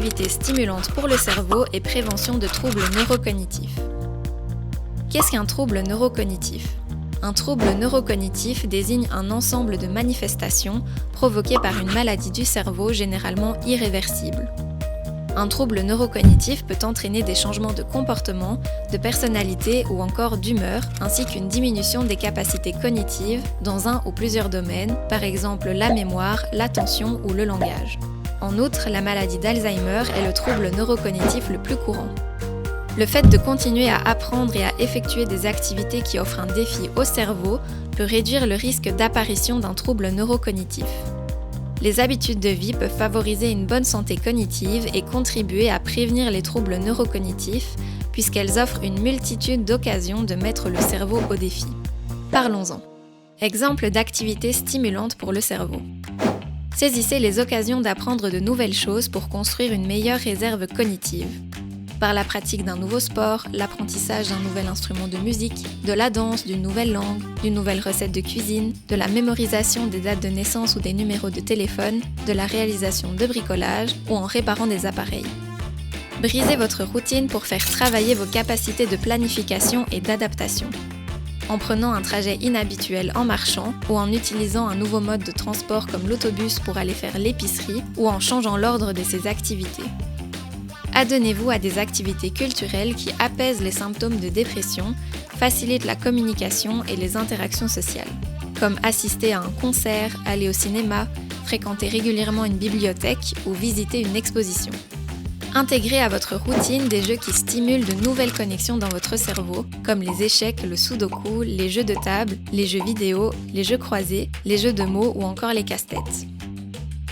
activités stimulantes pour le cerveau et prévention de troubles neurocognitifs. Qu'est-ce qu'un trouble neurocognitif ? Un trouble neurocognitif désigne un ensemble de manifestations provoquées par une maladie du cerveau généralement irréversible. Un trouble neurocognitif peut entraîner des changements de comportement, de personnalité ou encore d'humeur, ainsi qu'une diminution des capacités cognitives dans un ou plusieurs domaines, par exemple la mémoire, l'attention ou le langage. En outre, la maladie d'Alzheimer est le trouble neurocognitif le plus courant. Le fait de continuer à apprendre et à effectuer des activités qui offrent un défi au cerveau peut réduire le risque d'apparition d'un trouble neurocognitif. Les habitudes de vie peuvent favoriser une bonne santé cognitive et contribuer à prévenir les troubles neurocognitifs puisqu'elles offrent une multitude d'occasions de mettre le cerveau au défi. Parlons-en. Exemple d'activités stimulantes pour le cerveau. Saisissez les occasions d'apprendre de nouvelles choses pour construire une meilleure réserve cognitive. Par la pratique d'un nouveau sport, l'apprentissage d'un nouvel instrument de musique, de la danse, d'une nouvelle langue, d'une nouvelle recette de cuisine, de la mémorisation des dates de naissance ou des numéros de téléphone, de la réalisation de bricolage ou en réparant des appareils. Brisez votre routine pour faire travailler vos capacités de planification et d'adaptation. En prenant un trajet inhabituel en marchant ou en utilisant un nouveau mode de transport comme l'autobus pour aller faire l'épicerie ou en changeant l'ordre de ses activités. Adonnez-vous à des activités culturelles qui apaisent les symptômes de dépression, facilitent la communication et les interactions sociales, comme assister à un concert, aller au cinéma, fréquenter régulièrement une bibliothèque ou visiter une exposition. Intégrez à votre routine des jeux qui stimulent de nouvelles connexions dans votre cerveau, comme les échecs, le sudoku, les jeux de table, les jeux vidéo, les jeux croisés, les jeux de mots ou encore les casse-têtes.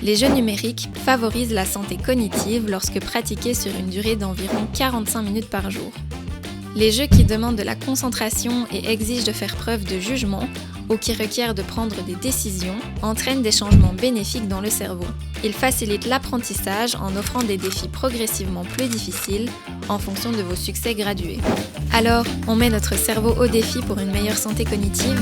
Les jeux numériques favorisent la santé cognitive lorsque pratiqués sur une durée d'environ 45 minutes par jour. Les jeux qui demandent de la concentration et exigent de faire preuve de jugement ou qui requièrent de prendre des décisions entraînent des changements bénéfiques dans le cerveau. Ils facilitent l'apprentissage en offrant des défis progressivement plus difficiles en fonction de vos succès gradués. Alors, on met notre cerveau au défi pour une meilleure santé cognitive ?